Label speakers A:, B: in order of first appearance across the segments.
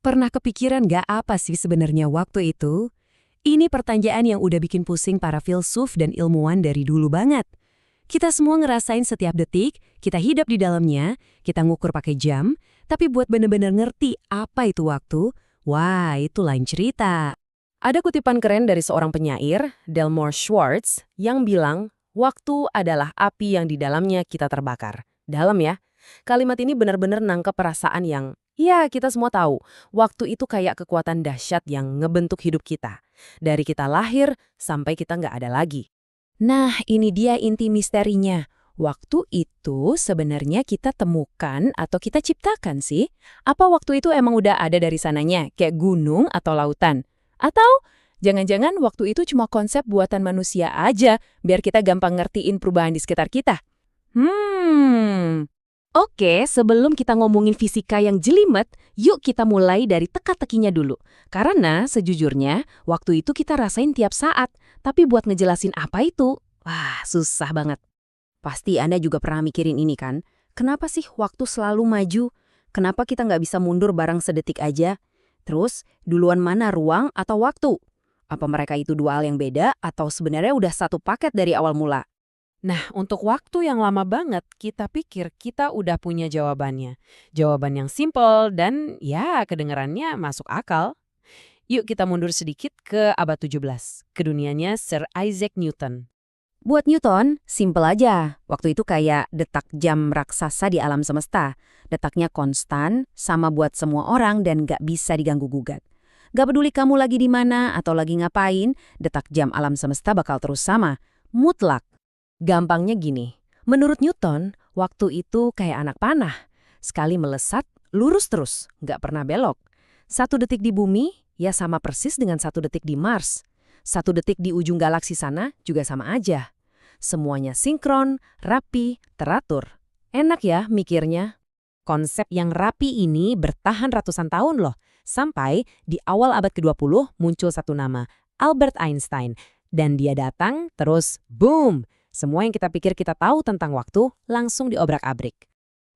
A: Pernah kepikiran nggak apa sih sebenarnya waktu itu? Ini pertanyaan yang udah bikin pusing para filsuf dan ilmuwan dari dulu banget. Kita semua ngerasain setiap detik, kita hidup di dalamnya, kita ngukur pakai jam, tapi buat bener-bener ngerti apa itu waktu, wah itu lain cerita. Ada kutipan keren dari seorang penyair, Delmore Schwartz, yang bilang, waktu adalah api yang di dalamnya kita terbakar. Dalam ya. Kalimat ini benar-benar nangkep perasaan yang, ya kita semua tahu, waktu itu kayak kekuatan dahsyat yang ngebentuk hidup kita. Dari kita lahir sampai kita nggak ada lagi. Nah, ini dia inti misterinya. Waktu itu sebenarnya kita temukan atau kita ciptakan sih? Apa waktu itu emang udah ada dari sananya, kayak gunung atau lautan? Atau jangan-jangan waktu itu cuma konsep buatan manusia aja, biar kita gampang ngertiin perubahan di sekitar kita? Oke, sebelum kita ngomongin fisika yang jelimet, yuk kita mulai dari teka-tekinya dulu. Karena sejujurnya, waktu itu kita rasain tiap saat, tapi buat ngejelasin apa itu, wah susah banget. Pasti Anda juga pernah mikirin ini kan? Kenapa sih waktu selalu maju? Kenapa kita nggak bisa mundur bareng sedetik aja? Terus, duluan mana ruang atau waktu? Apa mereka itu dua hal yang beda atau sebenarnya udah satu paket dari awal mula? Nah, untuk waktu yang lama banget, kita pikir kita udah punya jawabannya. Jawaban yang simpel dan ya kedengarannya masuk akal. Yuk kita mundur sedikit ke abad 17, ke dunianya Sir Isaac Newton. Buat Newton, simpel aja. Waktu itu kayak detak jam raksasa di alam semesta. Detaknya konstan, sama buat semua orang dan gak bisa diganggu-gugat. Gak peduli kamu lagi di mana atau lagi ngapain, detak jam alam semesta bakal terus sama. Mutlak. Gampangnya gini, menurut Newton, waktu itu kayak anak panah. Sekali melesat, lurus terus, nggak pernah belok. 1 detik di bumi, ya sama persis dengan 1 detik di Mars. 1 detik di ujung galaksi sana juga sama aja. Semuanya sinkron, rapi, teratur. Enak ya mikirnya. Konsep yang rapi ini bertahan ratusan tahun loh. Sampai di awal abad ke-20 muncul satu nama, Albert Einstein. Dan dia datang, terus boom! Semua yang kita pikir kita tahu tentang waktu langsung diobrak-abrik.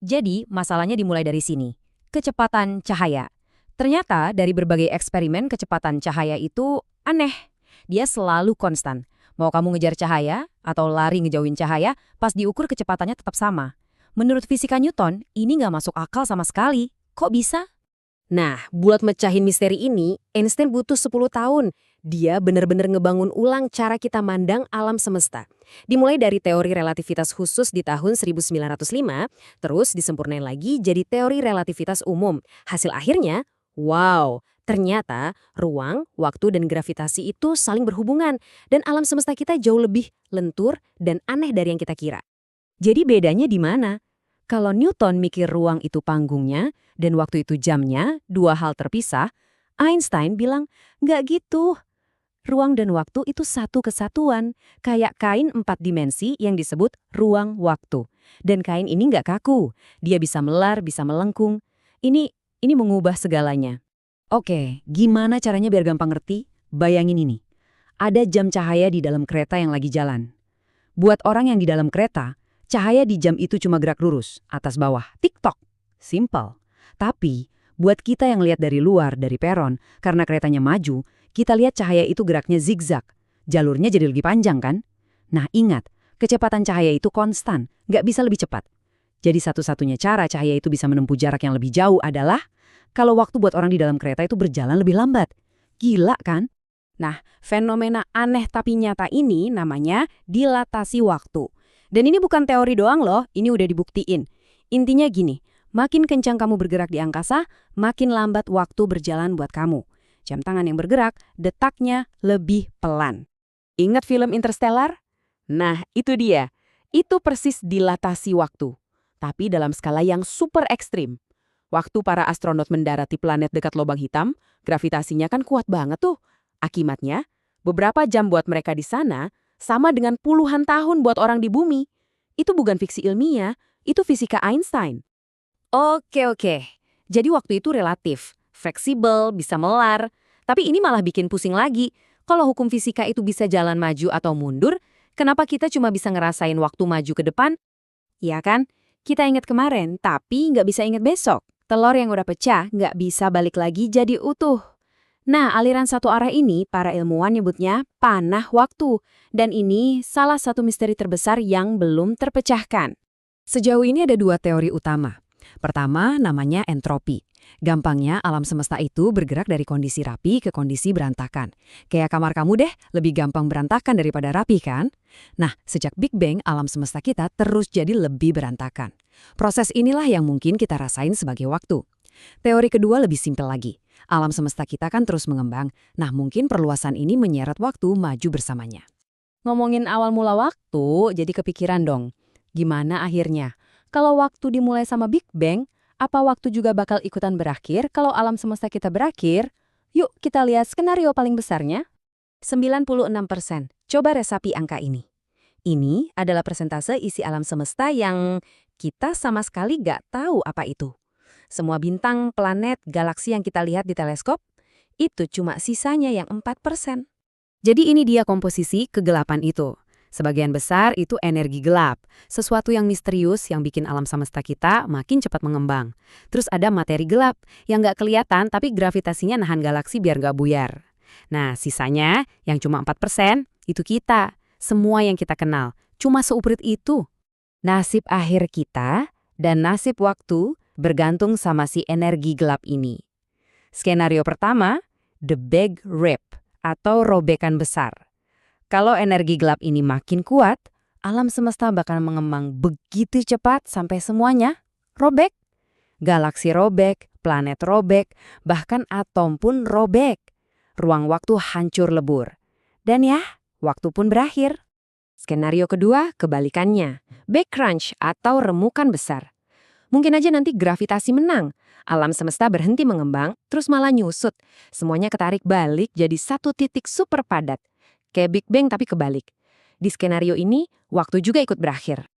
A: Jadi, masalahnya dimulai dari sini. Kecepatan cahaya. Ternyata dari berbagai eksperimen kecepatan cahaya itu aneh. Dia selalu konstan. Mau kamu ngejar cahaya atau lari ngejauhin cahaya, pas diukur kecepatannya tetap sama. Menurut fisika Newton, ini nggak masuk akal sama sekali. Kok bisa? Nah, buat mecahin misteri ini, Einstein butuh 10 tahun. Dia benar-benar ngebangun ulang cara kita mandang alam semesta. Dimulai dari teori relativitas khusus di tahun 1905, terus disempurnain lagi jadi teori relativitas umum. Hasil akhirnya, wow, ternyata ruang, waktu, dan gravitasi itu saling berhubungan. Dan alam semesta kita jauh lebih lentur dan aneh dari yang kita kira. Jadi bedanya di mana? Kalau Newton mikir ruang itu panggungnya dan waktu itu jamnya, dua hal terpisah, Einstein bilang, nggak gitu. Ruang dan waktu itu satu kesatuan, kayak kain 4 dimensi yang disebut ruang waktu. Dan kain ini nggak kaku, dia bisa melar, bisa melengkung. Ini mengubah segalanya. Oke, gimana caranya biar gampang ngerti? Bayangin ini, ada jam cahaya di dalam kereta yang lagi jalan. Buat orang yang di dalam kereta, cahaya di jam itu cuma gerak lurus, atas bawah, tik-tok. Simple. Tapi, buat kita yang lihat dari luar, dari peron, karena keretanya maju, kita lihat cahaya itu geraknya zigzag. Jalurnya jadi lebih panjang kan? Nah ingat, kecepatan cahaya itu konstan, nggak bisa lebih cepat. Jadi satu-satunya cara cahaya itu bisa menempuh jarak yang lebih jauh adalah kalau waktu buat orang di dalam kereta itu berjalan lebih lambat. Gila kan? Nah, fenomena aneh tapi nyata ini namanya dilatasi waktu. Dan ini bukan teori doang loh, ini udah dibuktiin. Intinya gini, makin kencang kamu bergerak di angkasa, makin lambat waktu berjalan buat kamu. Jam tangan yang bergerak, detaknya lebih pelan. Ingat film Interstellar? Nah, itu dia. Itu persis dilatasi waktu. Tapi dalam skala yang super ekstrim. Waktu para astronot mendarat di planet dekat lubang hitam, gravitasinya kan kuat banget tuh. Akibatnya, beberapa jam buat mereka di sana sama dengan puluhan tahun buat orang di bumi. Itu bukan fiksi ilmiah, itu fisika Einstein. Oke. Jadi waktu itu relatif, fleksibel, bisa melar. Tapi ini malah bikin pusing lagi. Kalau hukum fisika itu bisa jalan maju atau mundur, kenapa kita cuma bisa ngerasain waktu maju ke depan? Ya kan? Kita ingat kemarin, tapi nggak bisa ingat besok. Telur yang udah pecah nggak bisa balik lagi jadi utuh. Nah, aliran satu arah ini para ilmuwan nyebutnya panah waktu. Dan ini salah satu misteri terbesar yang belum terpecahkan.
B: Sejauh ini ada dua teori utama. Pertama, namanya entropi. Gampangnya, alam semesta itu bergerak dari kondisi rapi ke kondisi berantakan. Kayak kamar kamu deh, lebih gampang berantakan daripada rapi kan? Nah, sejak Big Bang, alam semesta kita terus jadi lebih berantakan. Proses inilah yang mungkin kita rasain sebagai waktu. Teori kedua lebih simpel lagi. Alam semesta kita kan terus mengembang, nah mungkin perluasan ini menyeret waktu maju bersamanya.
A: Ngomongin awal mula waktu, jadi kepikiran dong. Gimana akhirnya? Kalau waktu dimulai sama Big Bang, apa waktu juga bakal ikutan berakhir kalau alam semesta kita berakhir? Yuk kita lihat skenario paling besarnya. 96%. Coba resapi angka ini. Ini adalah persentase isi alam semesta yang kita sama sekali nggak tahu apa itu. Semua bintang, planet, galaksi yang kita lihat di teleskop, itu cuma sisanya yang 4%.
B: Jadi ini dia komposisi kegelapan itu. Sebagian besar itu energi gelap, sesuatu yang misterius yang bikin alam semesta kita makin cepat mengembang. Terus ada materi gelap yang nggak kelihatan tapi gravitasinya nahan galaksi biar nggak buyar. Nah, sisanya yang cuma 4% itu kita, semua yang kita kenal, cuma seumprit itu.
A: Nasib akhir kita dan nasib waktu bergantung sama si energi gelap ini. Skenario pertama, The Big Rip atau robekan besar. Kalau energi gelap ini makin kuat, alam semesta bakal mengembang begitu cepat sampai semuanya robek. Galaksi robek, planet robek, bahkan atom pun robek. Ruang waktu hancur lebur. Dan ya, waktu pun berakhir. Skenario kedua, kebalikannya. Big Crunch atau remukan besar. Mungkin aja nanti gravitasi menang. Alam semesta berhenti mengembang, terus malah nyusut. Semuanya ketarik balik jadi satu titik super padat. Kayak Big Bang tapi kebalik. Di skenario ini, waktu juga ikut berakhir.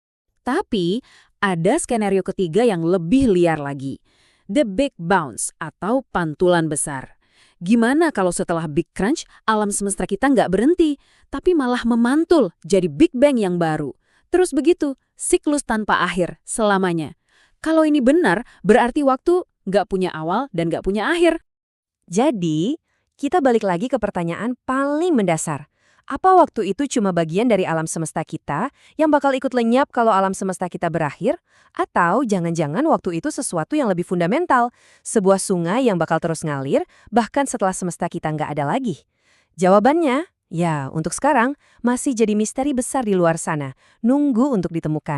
B: Tapi ada skenario ketiga yang lebih liar lagi. The Big Bounce atau pantulan besar. Gimana kalau setelah Big Crunch, alam semesta kita nggak berhenti, tapi malah memantul jadi Big Bang yang baru. Terus begitu, siklus tanpa akhir, selamanya. Kalau ini benar, berarti waktu nggak punya awal dan nggak punya akhir.
A: Jadi, kita balik lagi ke pertanyaan paling mendasar. Apa waktu itu cuma bagian dari alam semesta kita yang bakal ikut lenyap kalau alam semesta kita berakhir? Atau jangan-jangan waktu itu sesuatu yang lebih fundamental, sebuah sungai yang bakal terus ngalir bahkan setelah semesta kita nggak ada lagi? Jawabannya, ya untuk sekarang masih jadi misteri besar di luar sana, nunggu untuk ditemukan.